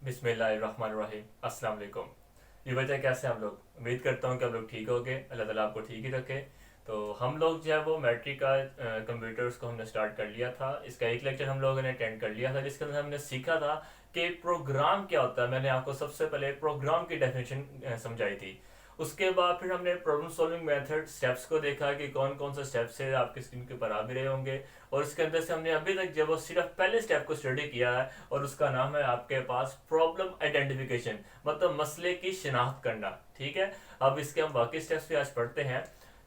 बिस्मिल्लाहिर्रहमानिर्रहीम। अस्सलाम वालेकुम। ये वजह कैसे हम लोग उम्मीद करता हूँ कि आप लोग ठीक होगे, अल्लाह ताला आपको ठीक ही रखे। तो हम लोग जो है वो मैट्रिक का कंप्यूटर्स को हमने स्टार्ट कर लिया था। इसका एक लेक्चर हम लोगों ने अटेंड कर लिया था जिसके अंदर हमने सीखा था कि प्रोग्राम क्या होता है। मैंने आपको सबसे पहले प्रोग्राम की डेफिनेशन समझाई थी। उसके बाद फिर हमने प्रॉब्लम सॉल्विंग मेथड स्टेप्स को देखा कि कौन कौन सा स्टेप्स है, आपकी स्क्रीन के ऊपर आ भी रहे होंगे। और उसके अंदर से हमने अभी तक जब वो सिर्फ पहले स्टेप को स्टडी किया है और उसका नाम है आपके पास प्रॉब्लम आइडेंटिफिकेशन, मतलब मसले की शिनाख्त करना। ठीक है, अब इसके हम बाकी स्टेप्स भी आज पढ़ते हैं।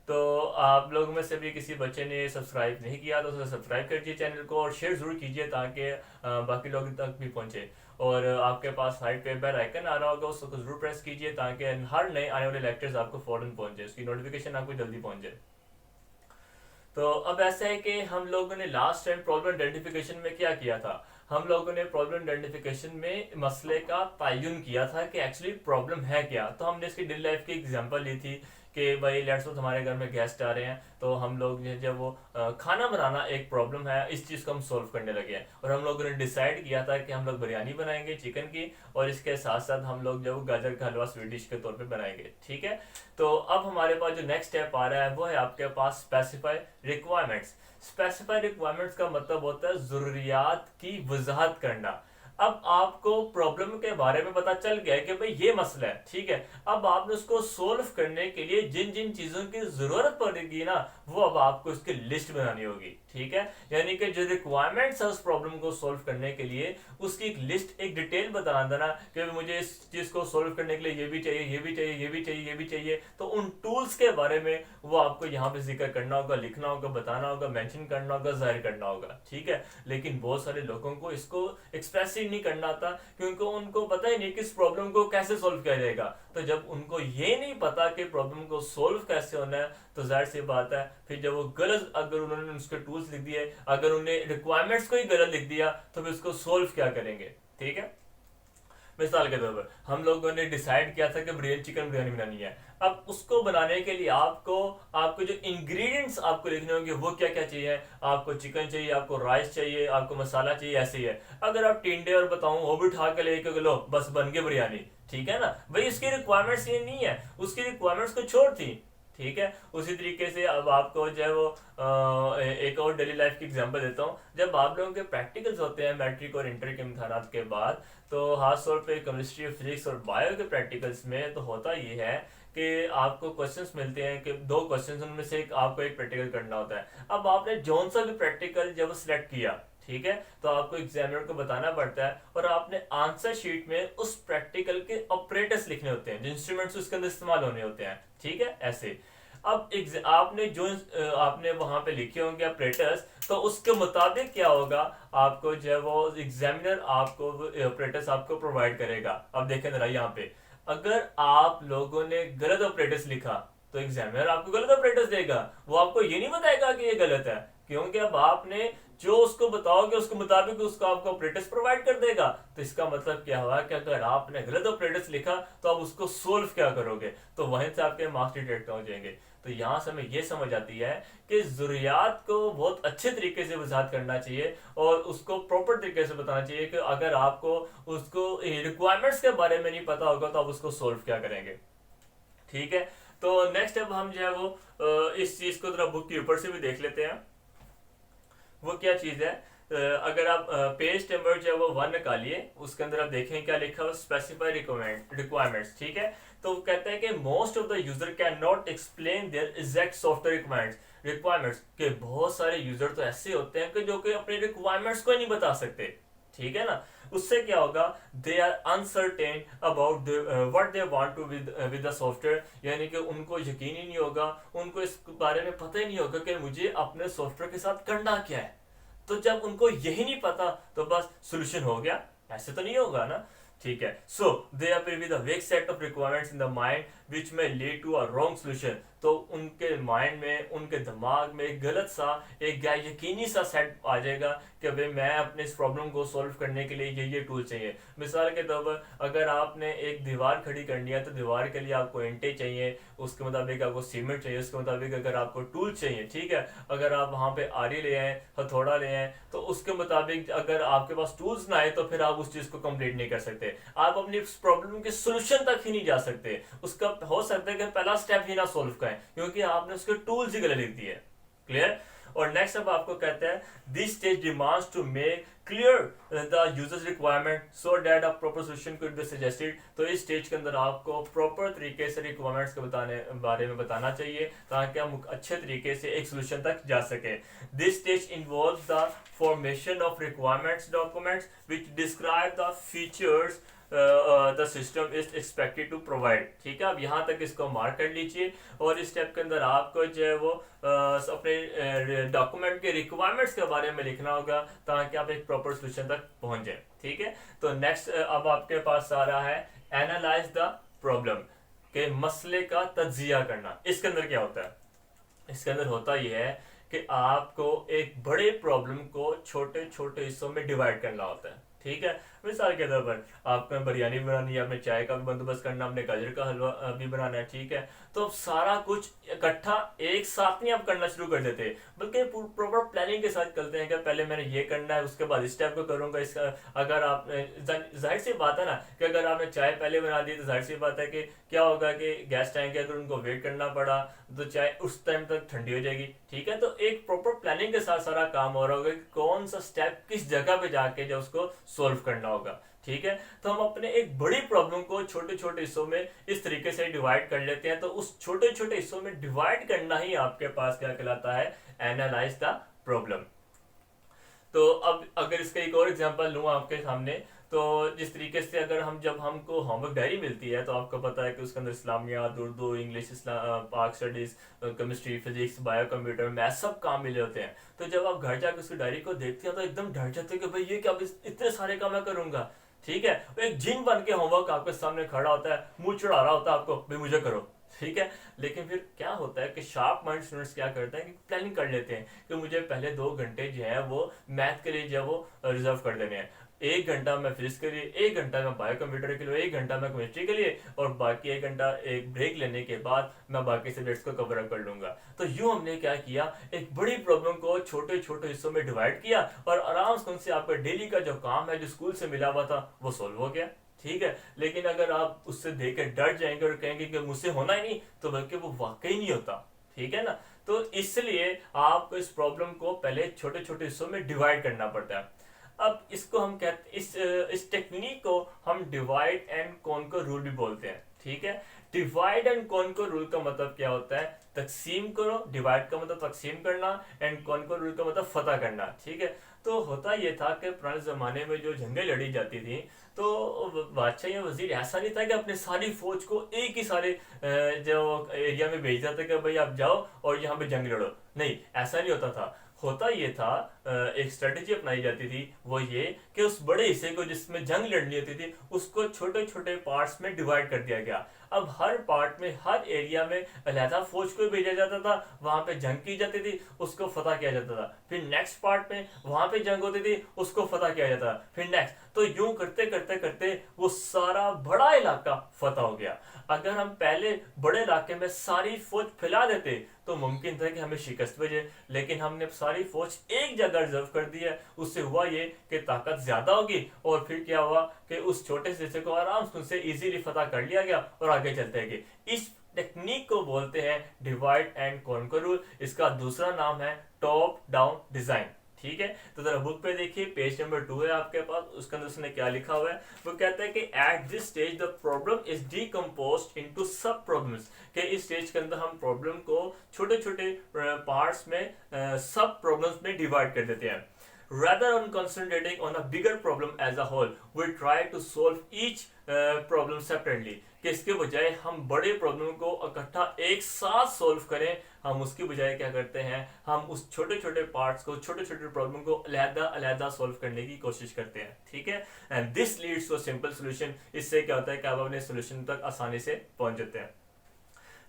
तो आप लोगों में से भी किसी बच्चे ने सब्सक्राइब नहीं किया तो उसे सब्सक्राइब कर दीजिए चैनल को और शेयर जरूर कीजिए ताकि बाकी लोगों तक भी पहुंचे। और आपके पास साइड पे बेल आइकन आ रहा होगा, उसको जरूर प्रेस कीजिए ताकि हर नए आने वाले लेक्चर्स आपको फौरन पहुंचे, उसकी नोटिफिकेशन आपको जल्दी पहुंच जाए। तो अब ऐसा है कि हम लोगों ने लास्ट टाइम प्रॉब्लम आइडेंटिफिकेशन में क्या किया था। हम लोगों ने प्रॉब्लम आइडेंटिफिकेशन में मसले का तयन किया था कि एक्चुअली प्रॉब्लम है क्या। तो हमने इसकी डेली लाइफ की एग्जांपल ली थी कि भाई लेट्स सपोज हमारे घर में गेस्ट आ रहे हैं, तो हम लोग जब वो खाना बनाना एक प्रॉब्लम है, इस चीज़ को हम सोल्व करने लगे हैं और हम लोगों ने डिसाइड किया था कि हम लोग बिरयानी बनाएंगे चिकन की, और इसके साथ साथ हम लोग जब गाजर का हलवा स्वीट डिश के तौर पे बनाएंगे। ठीक है, तो अब हमारे पास जो नेक्स्ट स्टेप आ रहा है वो है आपके पास स्पेसिफाई रिक्वायरमेंट्स। स्पेसिफाई रिक्वायरमेंट्स का मतलब होता है जरूरियात की वजाहत करना। अब आपको प्रॉब्लम के बारे में पता चल गया है कि भाई ये मसला है, ठीक है। अब आपने उसको सोल्व करने के लिए जिन जिन चीजों की जरूरत पड़ेगी ना, वो अब आपको इसकी लिस्ट बनानी होगी। ठीक है, यानी कि जो रिक्वायरमेंट्स है उस प्रॉब्लम को सोल्व करने के लिए उसकी एक लिस्ट, एक डिटेल बता देना कि मुझे इस चीज को सोल्व करने के लिए ये भी चाहिए, ये भी चाहिए, ये भी चाहिए, ये भी चाहिए। तो उन टूल्स के बारे में वो आपको यहाँ पे जिक्र करना होगा, लिखना होगा, बताना होगा, मेंशन करना होगा, जाहिर करना होगा। ठीक है, लेकिन बहुत सारे लोगों को इसको एक्सप्रेस ही नहीं करना आता क्योंकि उनको पता ही नहीं कि इस प्रॉब्लम को कैसे सोल्व किया जाएगा। तो जब उनको ये नहीं पता कि प्रॉब्लम को सोल्व कैसे होना है, तो जाहिर सी बात है फिर जब वो गलत, अगर उन्होंने उसके टूल्स लिख दिए, अगर उन्हें रिक्वायरमेंट्स को ही गलत लिख दिया, तो फिर उसको सोल्व क्या करेंगे। ठीक है, मिसाल के तौर पर हम लोगों ने डिसाइड किया था कि बिरयानी, चिकन बिरयानी बनानी है। अब उसको बनाने के लिए आपको आपको जो इंग्रेडिएंट्स आपको लिखने होंगे वो क्या क्या चाहिए। आपको चिकन चाहिए, आपको राइस चाहिए, आपको मसाला चाहिए, ऐसे ही है। अगर आप टिंडे और बताऊं वो भी उठा के लेके लो, बस बन गई बिरयानी। ठीक है ना भाई, इसकी रिक्वायरमेंट्स ये नहीं है, उसकी रिक्वायरमेंट्स को छोड़ थी। ठीक है, उसी तरीके से अब आपको जो है वो एक और डेली लाइफ की एग्जांपल देता हूँ। जब आप लोगों के प्रैक्टिकल्स होते हैं मैट्रिक और इंटर के इम्तहानात के बाद, तो खास तौर पे केमिस्ट्री, फिजिक्स और बायो के प्रैक्टिकल्स में तो होता ये है कि आपको क्वेश्चंस मिलते हैं कि दो क्वेश्चंस, उनमें से एक आपको एक प्रैक्टिकल करना होता है। अब आपने जौन सा भी प्रैक्टिकल जब सिलेक्ट किया, ठीक है, तो आपको एग्जामिनर को बताना पड़ता है और आपने आंसर शीट में उस प्रैक्टिकल के ऑपरेटर्स लिखने होते हैं, जो इंस्ट्रूमेंट्स उसके अंदर इस्तेमाल होने होते हैं। ठीक है, ऐसे अब आपने जो आपने वहां पे लिखे होंगे ऑपरेटर्स, तो उसके मुताबिक क्या होगा, आपको जो है वो एग्जामिनर आपको ऑपरेटर्स आपको प्रोवाइड करेगा। अब देखें जरा यहाँ पे, अगर आप लोगों ने गलत ऑपरेटर्स लिखा तो एग्जामिनर आपको गलत ऑपरेटर्स देगा, वो आपको ये नहीं बताएगा कि ये गलत है, क्योंकि अब आपने जो उसको बताओगे उसके मुताबिक उसको आपको ऑपरेटर्स प्रोवाइड कर देगा। तो इसका मतलब क्या हुआ कि अगर आपने गलत ऑपरेटर्स लिखा तो आप उसको सोल्व क्या करोगे, तो वहीं से आपके मार्क्स डिटेक्ट हो जाएंगे। तो यहाँ से हमें ये समझ आती है कि जरूरियात को बहुत अच्छे तरीके से वजाहत करना चाहिए और उसको प्रॉपर तरीके से बताना चाहिए कि अगर आपको उसको रिक्वायरमेंट्स के बारे में नहीं पता होगा तो आप उसको सोल्व क्या करेंगे। ठीक है, तो नेक्स्ट अब हम जो है वो इस चीज को जरा बुक के ऊपर से भी देख लेते हैं। वो क्या चीज है, अगर आप पेज नंबर जो है वो 1 निकालिए, उसके अंदर आप देखें क्या लिखा हुआ, स्पेसिफाई रिक्वायरमेंट्स। ठीक है, तो कहते हैं कि most of the user can not explain their exact software requirements के बहुत सारे यूजर तो ऐसे होते हैं कि जो कि अपने रिक्वायरमेंट्स को ही नहीं बता सकते। ठीक है ना, उससे क्या होगा, they are uncertain about what they want to with the software, यानी कि उनको यकीन ही नहीं होगा, उनको इस बारे में पता ही नहीं होगा कि मुझे अपने सॉफ्टवेयर के साथ करना क्या है। तो जब उनको यही नहीं पता तो बस सोल्यूशन हो गया, ऐसे तो नहीं होगा ना। ठीक है, सो दे appear with a vague set of requirements in the mind which may lead to a wrong solution. तो उनके माइंड में, उनके दिमाग में एक गलत सा, एक गैर यकीनी सा सेट आ जाएगा कि भाई मैं अपने इस प्रॉब्लम को सॉल्व करने के लिए ये टूल चाहिए। मिसाल के तौर पर अगर आपने एक दीवार खड़ी करनी है तो दीवार के लिए आपको ईंटें चाहिए, उसके मुताबिक आपको सीमेंट चाहिए, उसके मुताबिक अगर आपको टूल चाहिए, ठीक है, अगर आप वहाँ पे आरी ले आए, हथौड़ा ले आए, तो उसके मुताबिक अगर आपके पास टूल्स ना आए तो फिर आप उस चीज़ को कंप्लीट नहीं कर सकते, आप अपनी प्रॉब्लम के सोल्यूशन तक ही नहीं जा सकते। उसका हो सकता है कि पहला स्टेप ही ना सोल्व करें क्योंकि आपने उसके टूल्स ही गलत लिख दिए। क्लियर। और नेक्स्ट अब आपको कहते हैं this stage demands to make clear the users requirement so that a proper solution could be suggested. तो इस स्टेज के अंदर आपको प्रॉपर तरीके से रिक्वायरमेंट्स के बारे में बताना चाहिए ताकि हम अच्छे तरीके से एक सोल्यूशन तक जा सके। This stage involves the formation of requirements documents which describe the features the system is expected to provide. ठीक है, अब यहाँ तक इसको मार्क कर लीजिए और इस स्टेप के अंदर आपको जो है वो अपने डॉक्यूमेंट के रिक्वायरमेंट्स के बारे में लिखना होगा ताकि आप एक प्रॉपर सोल्यूशन तक पहुंच जाए। ठीक है, तो नेक्स्ट अब आपके पास आ रहा है एनालाइज द प्रॉब्लम, के मसले का तज्जिया करना। इसके अंदर क्या होता है? इसके अंदर होता यह है कि आपको एक बड़े प्रॉब्लम को छोटे छोटे हिस्सों में डिवाइड करना होता है। ठीक है, मिसाल के तौर पर आपको बिरयानी बनानी है, आपने चाय का भी बंदोबस्त करना, आपने गाजर का हलवा भी बनाना है। ठीक है, तो अब सारा कुछ इकट्ठा एक साथ नहीं आप करना शुरू कर देते, बल्कि प्रॉपर प्लानिंग के साथ चलते हैं कि पहले मैंने ये करना है, उसके बाद इस स्टेप को करूंगा। इसका अगर आप जाहिर सी बात है ना कि अगर आपने चाय पहले बना दी तो जाहिर सी बात है कि क्या होगा कि गेस्ट आएंगे, अगर उनको वेट करना पड़ा तो चाय उस टाइम तक ठंडी हो जाएगी। ठीक है, तो एक प्रॉपर प्लानिंग के साथ सारा काम हो रहा होगा कि कौन सा स्टेप किस जगह पे जाके जो उसको सोल्व करना होगा। ठीक है, तो हम अपने एक बड़ी प्रॉब्लम को छोटे छोटे हिस्सों में इस तरीके से डिवाइड कर लेते हैं। तो उस छोटे छोटे हिस्सों में डिवाइड करना ही आपके पास क्या कहलाता है? Analyse the problem. तो अब अगर इसका एक और एग्जांपल लूँ आपके सामने, तो जिस तरीके से अगर हम जब हमको होमवर्क डायरी मिलती है तो आपको पता है कि उसके अंदर इस्लामियात, उर्दू, इंग्लिश, पाक studies, chemistry, physics, bio, computer, math सब काम मिले होते हैं। तो जब आप घर जाकर उसकी डायरी को देखते हैं तो एकदम डर जाते हैं कि भाई ये क्या, इतने सारे काम मैं करूंगा। ठीक है, वो एक जिन बन के होमवर्क आपके सामने खड़ा होता है, मुंह चढ़ा रहा होता है आपको, भाई मुझे करो। ठीक है, लेकिन फिर क्या होता है कि शार्प माइंड स्टूडेंट्स क्या करते हैं कि प्लानिंग कर लेते हैं कि मुझे पहले 2 घंटे जो है वो मैथ के लिए जो है वो रिजर्व कर देने हैं। 1 घंटा मैं फिजिक्स के लिए, 1 घंटा मैं बायो कंप्यूटर के लिए, 1 घंटा मैं केमिस्ट्री के लिए, और बाकी 1 घंटा एक ब्रेक लेने के बाद मैं बाकी सब्जेक्ट्स को कवर अप कर लूंगा। तो यूं हमने क्या किया, एक बड़ी प्रॉब्लम को छोटे छोटे हिस्सों में डिवाइड किया और आराम से उनसे आपका डेली का जो काम है जो स्कूल से मिला हुआ था वो सोल्व हो गया। ठीक है, लेकिन अगर आप उससे देख कर डर जाएंगे और कहेंगे कि मुझसे होना ही नहीं, तो बल्कि वो वाकई नहीं होता। ठीक है ना, तो इसलिए आपको इस प्रॉब्लम को पहले छोटे छोटे हिस्सों में डिवाइड करना पड़ता है। अब इसको हम कहते, इस टेक्निक को हम डिवाइड एंड कॉन्कर रूल भी बोलते हैं। ठीक है, डिवाइड एंड कॉन्कर रूल का मतलब क्या होता है? तकसीम करो। डिवाइड का मतलब तकसीम करना एंड कॉन्कर रूल का मतलब फतह करना। ठीक है, तो होता यह था कि पुराने जमाने में जो जंगें लड़ी जाती थी तो बादशाह या वजीर ऐसा नहीं था कि अपने सारी फौज को एक ही सारे जो एरिया में भेज देता कि भाई आप जाओ और यहाँ पे जंग लड़ो। नहीं, ऐसा नहीं होता था। होता ये था, एक स्ट्रेटेजी अपनाई जाती थी, वो ये कि उस बड़े हिस्से को जिसमें जंग लड़नी होती थी उसको छोटे छोटे पार्ट्स में डिवाइड कर दिया गया। अब हर पार्ट में, हर एरिया में अलहदा फौज को भेजा जाता था, वहां पे जंग की जाती थी, उसको फतह किया जाता था। फिर नेक्स्ट पार्ट में वहां पे जंग होती थी, उसको फतह किया जाता था। फिर नेक्स्ट, तो यूं करते करते करते वो सारा बड़ा इलाका फतह हो गया। अगर हम पहले बड़े इलाके में सारी फौज फैला देते तो मुमकिन था कि हमें शिकस्त बजे, लेकिन हमने सारी फौज एक जगह रिजर्व कर दी है। उससे हुआ ये कि ताकत ज्यादा होगी और फिर क्या हुआ कि उस छोटे से हिस्से को आराम से इजीली फतह कर लिया गया और आगे चलते गए। इस टेक्निक को बोलते हैं डिवाइड एंड कॉन्कर रूल। इसका दूसरा नाम है टॉप डाउन डिजाइन। ठीक है, तो जरा बुक पे देखिए, पेज नंबर 2 है आपके पास, उसके अंदर उसने क्या लिखा हुआ है। वो कहता है कि at this stage the problem is decomposed into sub problems, कि इस स्टेज के अंदर हम प्रॉब्लम को छोटे छोटे पार्ट्स में सब प्रॉब्लम्स में डिवाइड कर देते हैं। Rather than concentrating on a bigger problem as a whole, we try to solve each problem separately. कि इसके बजाय हम बड़े प्रॉब्लम को इकट्ठा एक साथ सॉल्व करें, हम उसकी बजाय क्या करते हैं, हम उस छोटे छोटे पार्ट्स को, छोटे छोटे प्रॉब्लम को अलहदा अलहदा सॉल्व करने की कोशिश करते हैं। ठीक है, and this leads to a simple solution. इससे क्या होता है कि आप अपने सोल्यूशन तक आसानी से पहुंच जाते हैं।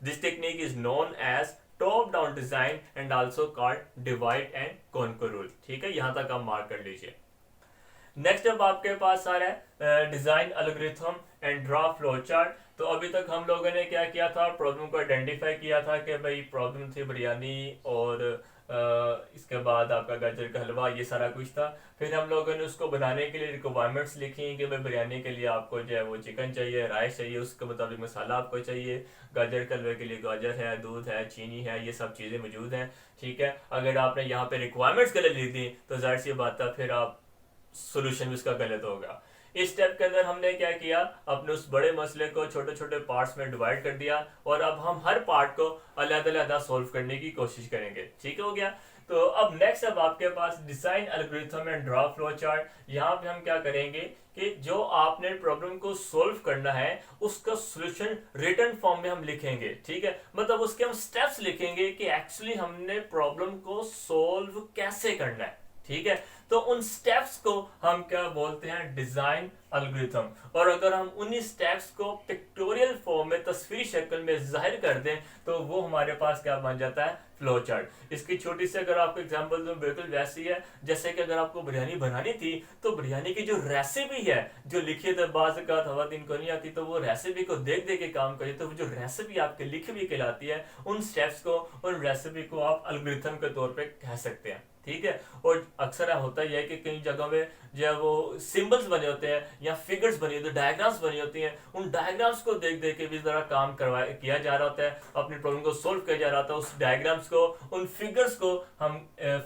This technique is known as top down design and also called divide and conquer rule. ठीक है, यहां तक आप मार्क कर लीजिए। नेक्स्ट अब आपके पास आ रहा है design algorithm and draw flow chart. तो अभी तक हम लोगों ने क्या किया था, प्रॉब्लम को आइडेंटिफाई किया था कि भाई प्रॉब्लम थी बिरयानी और इसके बाद आपका गाजर का हलवा, ये सारा कुछ था। फिर हम लोगों ने उसको बनाने के लिए रिक्वायरमेंट्स लिखी कि भाई बिरयानी के लिए आपको जो है वो चिकन चाहिए, राइस चाहिए, उसके मुताबिक मसाला आपको चाहिए, गाजर के हलवे के लिए गाजर है, दूध है, चीनी है, ये सब चीज़ें मौजूद हैं। ठीक है, अगर आपने यहाँ पे रिक्वायरमेंट्स गलत लिख दी तो जाहिर सी बात है फिर आप सोल्यूशन भी उसका गलत होगा। इस स्टेप के अंदर हमने क्या किया, अपने उस बड़े मसले को छोटे छोटे पार्ट्स में डिवाइड कर दिया और अब हम हर पार्ट को अलग-अलग सॉल्व करने की कोशिश करेंगे। ठीक हो गया। तो अब नेक्स्ट अब आपके पास design algorithm and draw flow chart. यहाँ पे हम क्या करेंगे कि जो आपने प्रॉब्लम को सोल्व करना है उसका सॉल्यूशन रिटन फॉर्म में हम लिखेंगे। ठीक है, मतलब उसके हम स्टेप्स लिखेंगे कि एक्चुअली हमने प्रॉब्लम को सोल्व कैसे करना है। ठीक है, तो उन स्टेप्स को हम क्या बोलते हैं, डिजाइन एल्गोरिथम। और अगर हम उन्हीं स्टेप्स को पिक्टोरियल फॉर्म में तस्वीरी शक्ल में जाहिर कर दें तो वो हमारे पास क्या बन जाता है, फ्लो चार्ट। इसकी छोटी सी अगर आपको एग्जांपल दूं, बिल्कुल वैसी है जैसे कि अगर आपको बिरयानी बनानी थी तो बिरयानी की जो रेसिपी है जो लिखी है, बाज़ औक़ात हवा दिन को नहीं आती, तो वो रेसिपी को देख देख के काम करिए तो वो जो रेसिपी आपके लिखी हुई कहलाती है, उन स्टेप्स को, उन रेसिपी को आप एल्गोरिथम के तौर पे कह सकते हैं। ठीक है, और अक्सर होता यह है कि कई जगहों में जो है वो सिंबल्स बने होते हैं या फिगर्स बनी होती है, डायग्राम्स बनी होती हैं, उन डायग्राम्स को देख देख के भी जरा काम करवाया किया जा रहा होता है, अपनी प्रॉब्लम को सोल्व किया जा रहा होता है। उस डायग्राम्स को, उन फिगर्स को हम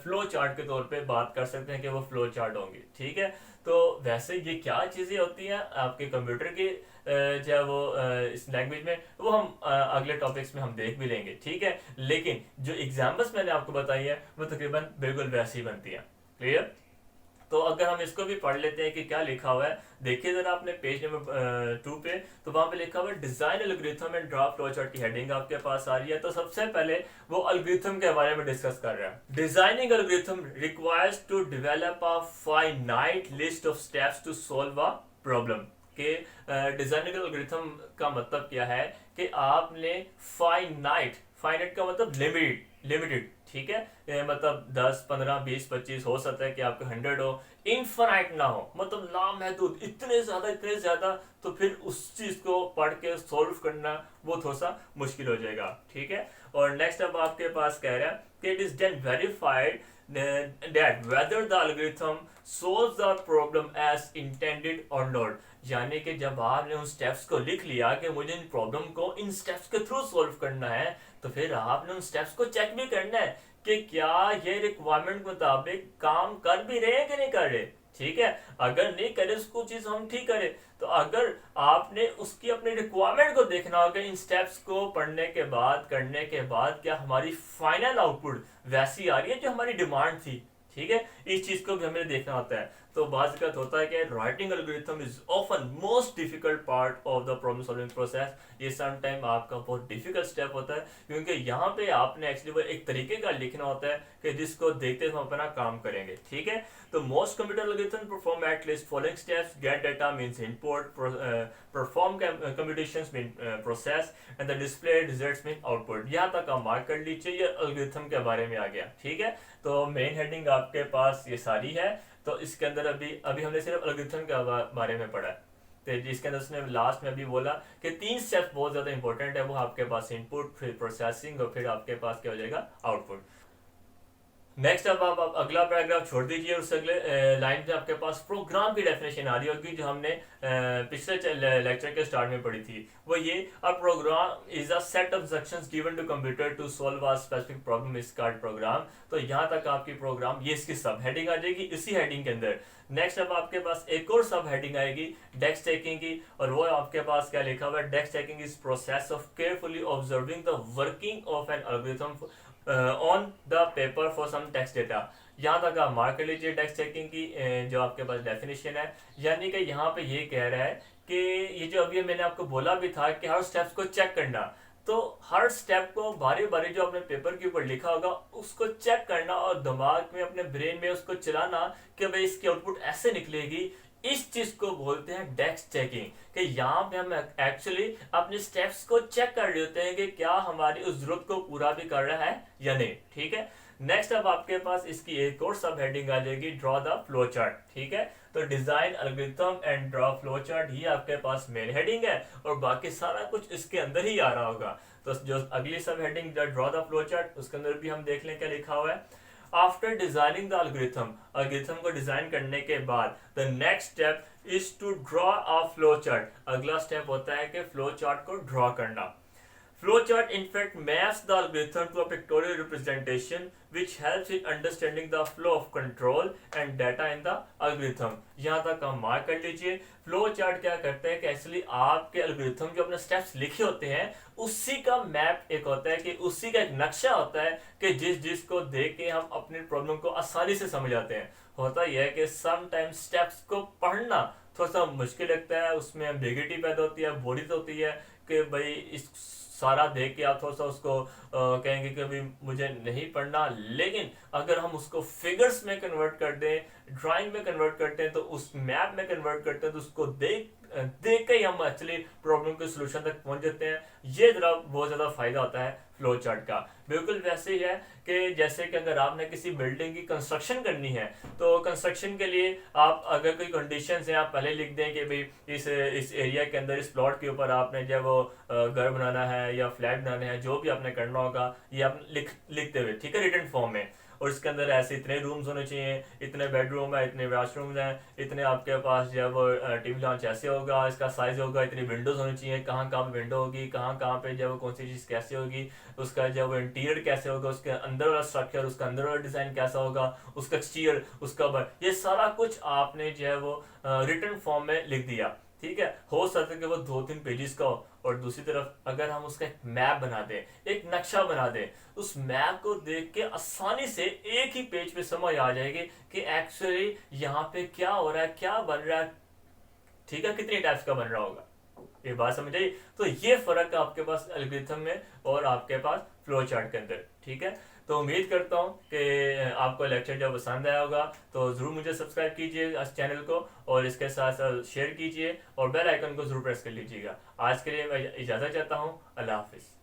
फ्लो चार्ट के तौर पे बात कर सकते हैं कि वो फ्लो चार्ट होंगे। ठीक है, तो वैसे ये क्या चीज़ें होती हैं आपके कंप्यूटर की जो है वो इस लैंग्वेज में, वो हम अगले टॉपिक्स में हम देख भी लेंगे। ठीक है, लेकिन जो एग्जाम्पल्स मैंने आपको बताई है वो तकरीबन बिल्कुल वैसी बनती हैं। क्लियर? तो अगर हम इसको भी पढ़ लेते हैं कि क्या लिखा हुआ है, देखिए जरा अपने पेज नंबर 2 पे, तो वहां पे लिखा हुआ है design algorithm and draw flow chart की हेडिंग आपके पास आ रही है। तो सबसे पहले वो एल्गोरिथम के बारे में डिस्कस कर रहा है। Designing algorithm requires to develop a finite list of steps to solve a problem. के डिजाइनिंग एल्गोरिथम का मतलब क्या है कि आपने फाइनाइट, फाइनाइट का मतलब लिमिटेड, लिमिटेड। ठीक है, मतलब 10, 15, 20, 25 हो सकता है कि आपके 100 हो, इनफाइनाइट ना हो, मतलब लामहदूद, इतने ज्यादा, तो फिर उस चीज को पढ़ के सोल्व करना वो थोड़ा सा मुश्किल हो जाएगा। ठीक है, और नेक्स्ट अब आपके पास कह रहा है कि it is then verified that whether the algorithm solves the problem as intended or not। यानी कि जब आपने उन स्टेप्स को लिख लिया कि मुझे इन प्रॉब्लम को इन स्टेप्स के थ्रू सॉल्व करना है, तो फिर आपने उन स्टेप्स को चेक भी करना है कि क्या ये रिक्वायरमेंट के मुताबिक काम कर भी रहे हैं कि नहीं कर रहे। ठीक है, अगर नहीं करे उसको चीज हम ठीक करें। तो अगर आपने उसकी अपनी रिक्वायरमेंट को देखना होगा, इन स्टेप्स को पढ़ने के बाद, करने के बाद, क्या हमारी फाइनल आउटपुट वैसी आ रही है जो हमारी डिमांड थी। ठीक है, इस चीज को भी हमें देखना होता है। तो बात होता है कि writing algorithm is often most difficult part of the problem solving process. ये सम टाइम आपका बहुत डिफिकल्ट स्टेप होता है क्योंकि यहाँ पे आपने एक्चुअली वो एक तरीके का लिखना होता है कि जिसको देखते हम अपना काम करेंगे। ठीक है, तो most computer algorithm perform at least following steps: gate data means input, perform computations mean process, and the display results mean output. यहाँ तक आप मार्क कर लीजिए, ये एल्गोरिथम के बारे में आ गया। ठीक है, तो मेन हेडिंग आपके पास ये सारी है। तो इसके अंदर अभी हमने सिर्फ एल्गोरिथम के बारे में पढ़ा है, तो जिसके अंदर उसने लास्ट में भी बोला कि 3 स्टेप्स बहुत ज्यादा इंपॉर्टेंट है। वो आपके पास इनपुट, फिर प्रोसेसिंग और फिर आपके पास क्या हो जाएगा, आउटपुट। नेक्स्ट अब आप अगला पैराग्राफ छोड़ दीजिए, उस अगले लाइन पे आपके पास प्रोग्राम की डेफिनेशन आ रही होगी जो हमने पिछले लेक्चर के स्टार्ट में पढ़ी थी। वो ये, a program is a set of instructions given to computer to solve a specific problem is called program. तो यहाँ तक आपकी प्रोग्राम, ये इसकी सब हेडिंग आ जाएगी इसी हेडिंग के अंदर। नेक्स्ट अब आपके पास एक और सब हेडिंग आएगी डेस्क टेकिंग की, और वो आपके पास क्या लिखा हुआ है, desk taking is process of carefully observing the working of an algorithm on the paper for some text data. यहाँ तक आप मार्क कर लीजिए डेस्क चेकिंग की जो आपके पास डेफिनेशन है। यानी कि यहाँ पे ये कह रहा है कि ये जो अभी मैंने आपको बोला भी था कि हर स्टेप्स को चेक करना, तो हर स्टेप को बारी बारी जो अपने पेपर के ऊपर लिखा होगा उसको चेक करना और दिमाग में, अपने ब्रेन में उसको चलाना कि भाई इसकी आउटपुट ऐसे निकलेगी, इस चीज को बोलते हैं डेस्क चेकिंग, कि यहाँ पे हम एक्चुअली अपने स्टेप्स को चेक कर रहे होते हैं कि क्या हमारी उस जरूरत को पूरा भी कर रहा है या नहीं। ठीक है, नेक्स्ट अब आपके पास इसकी एक और सब हेडिंग आ जाएगी, ड्रॉ द फ्लो चार्ट। ठीक है, तो design algorithm and draw flow chart ही आपके पास मेन हेडिंग है, और बाकी सारा कुछ इसके अंदर ही आ रहा होगा। तो जो अगली सब heading draw the flow chart, उसके अंदर भी हम देख लें क्या लिखा हुआ है। After designing the algorithm, algorithm को डिजाइन करने के बाद the next step is to draw a flow chart. अगला स्टेप होता है कि फ्लो चार्ट को ड्रॉ करना। Flowchart in fact maps the algorithm to a pictorial representation which helps in understanding the flow of control and data in the algorithm। यहाँ तक हम mark कर लीजिए। फ्लो चार्ट क्या करता है कि एक्चुअली आपके एल्गोरिथम जो अपने स्टेप्स लिखे होते हैं उसी का मैप एक होता है, कि उसी का एक नक्शा होता है कि जिसको देख के हम अपनी प्रॉब्लम को आसानी से समझ जाते हैं। होता यह है कि समटाइम्स स्टेप्स को पढ़ना थोड़ा सा मुश्किल लगता है, उसमें एम्बिग्युइटी पैदा होती है, बोरियत होती है कि भाई इस सारा देख के आप थोड़ा सा उसको कहेंगे कि अभी मुझे नहीं पढ़ना। लेकिन अगर हम उसको फिगर्स में कन्वर्ट कर दें, ड्राइंग में कन्वर्ट करते हैं, तो उस मैप में कन्वर्ट करते हैं, तो उसको देख के ही हम एक्चुअली प्रॉब्लम के सोल्यूशन तक पहुंच जाते हैं। ये जरा बहुत ज़्यादा फायदा होता है फ्लो चार्ट का। बिल्कुल वैसे ही है कि जैसे कि अगर आपने किसी बिल्डिंग की कंस्ट्रक्शन करनी है, तो कंस्ट्रक्शन के लिए आप अगर कोई कंडीशंस हैं आप पहले लिख दें कि भाई इस एरिया के अंदर, इस प्लॉट के ऊपर आपने जब वो घर बनाना है या फ्लैट बनाना है, जो भी आपने करना होगा ये आप लिखते हुए, ठीक है, रिटन फॉर्म में। और इसके अंदर ऐसे इतने रूम्स होने चाहिए, इतने बेडरूम है, इतने वॉशरूम्स हैं, इतने आपके पास जब टीवी लॉन्च ऐसे होगा, इसका साइज होगा, इतनी विंडोज होनी चाहिए, कहाँ कहाँ पे विंडो होगी, कहाँ कहाँ पे जब कौन सी चीज़ कैसे होगी, उसका जब इंटीरियर कैसे होगा, उसके अंदर वाला स्ट्रक्चर, उसका अंदर वाला डिज़ाइन कैसा होगा, उसका एक्सटीरियर, उसका ये सारा कुछ आपने जो है वो रिटन फॉर्म में लिख दिया। ठीक है, हो सकता है कि वो 2-3 पेजेस का हो। और दूसरी तरफ अगर हम उसका एक मैप बना दें, एक नक्शा बना दें, उस मैप को देख के आसानी से एक ही पेज पे समझ आ जाएगी कि एक्चुअली यहाँ पे क्या हो रहा है, क्या बन रहा है। ठीक है, कितनी टाइप्स का बन रहा होगा, ये बात समझ आई। तो ये फर्क है आपके पास एल्गोरिथम में और आपके पास फ्लो चार्ट के अंदर। ठीक है, तो उम्मीद करता हूँ कि आपको लेक्चर जब पसंद आया होगा तो ज़रूर मुझे सब्सक्राइब कीजिए इस चैनल को, और इसके साथ साथ शेयर कीजिए और बेल आइकन को ज़रूर प्रेस कर लीजिएगा। आज के लिए मैं इजाज़त चाहता हूँ। अल्लाह हाफिज़।